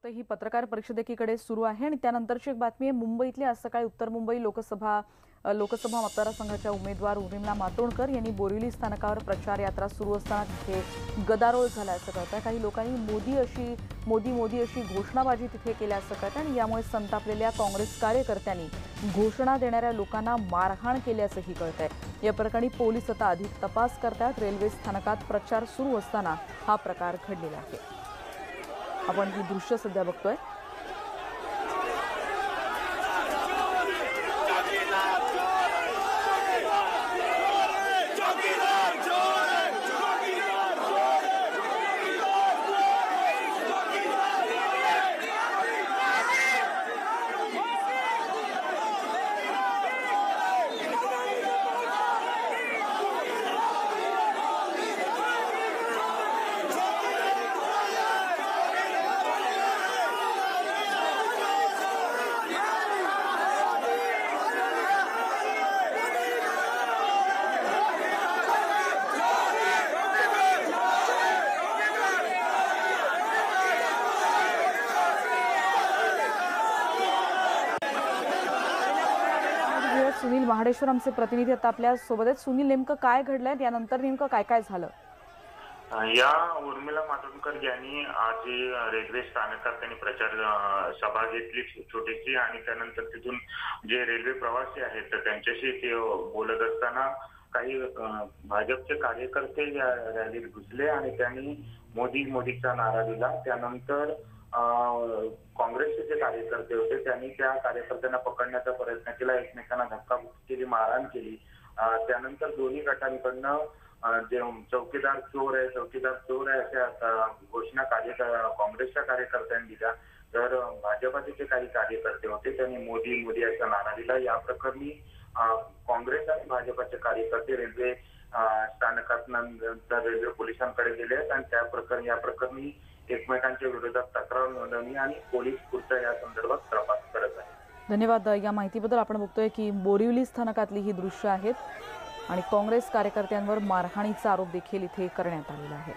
तर ही पत्रकार परिषद एकीकडे सुरू आहे आणि त्यानंतरची एक बातमी आहे मुंबईतली। आज सकाळी उत्तर मुंबई लोकसभा मतदारसंघाच्या उमेदवार उर्मिला मातोंडकर यांनी बोरिवली स्थानकावर प्रचार यात्रा सुरू असताना तिथे गदारोळ झाला असं कळतंय। काही लोकांनी मोदी अशी घोषणाबाजी तिथे केल्याचं कळतंय आणि यामुळे संतापलेल्या काँग्रेस कार्यकर्त्यांनी घोषणा देणाऱ्या लोकांना मारहाण केल्याचंही कळतंय। या प्रकरणी पोलीस आता अधिक तपास करतात। रेल्वे स्थानकात प्रचार सुरू असताना हा प्रकार घडलेला आहे। आपण ही दृश्य सध्या बघतोय। सुनील महाडेश्वर आमचे प्रतिनिधी आता आपल्या सोबत आहेत। सुनील, नेमकं काय घडलंय, त्यानंतर नेमकं काय काय झालं? या उर्मिला मातोंडकर यांनी आज रेल्वे स्थानकात त्यांनी प्रचार सभा घेतली छोटीशी आणि त्यानंतर तिथून जे रेल्वे प्रवासी आहेत तर त्यांच्याशी ते बोलत असताना काही भाजपचे कार्यकर्ते या रॅलीत घुसले आणि त्यांनी मोदीचा नारा दिला। त्यानंतर काँग्रेसचे जे कार्यकर्ते होते त्यांनी त्या कार्यकर्त्यांना पकडण्याचा प्रयत्न केला, एकमेकांना धक्काबुक्की केली, मारहाण केली। त्यानंतर दोन्ही गटांकडनं जे चौकीदार चोर आहे अशा घोषणा काँग्रेसच्या कार्यकर्त्यांनी दिल्या। तर भाजपाचे जे काही कार्यकर्ते होते त्यांनी मोदी असा नारा दिला। या प्रकरणी काँग्रेस आणि भाजपाचे कार्यकर्ते रेल्वे स्थानकात नंतर रेल्वे पोलिसांकडे गेले आहेत आणि या प्रकरणी एकमेकांच्या विरोधात तक्रार नोंदवली आणि पोलीस पुढचा या संदर्भात तपास करत आहेत। धन्यवाद या माहितीबद्दल। आपण बघतोय की बोरिवली स्थानकातली ही दृश्य आहेत आणि काँग्रेस कार्यकर्त्यांवर मारहाणीचा आरोप देखील इथे करण्यात आलेला आहे।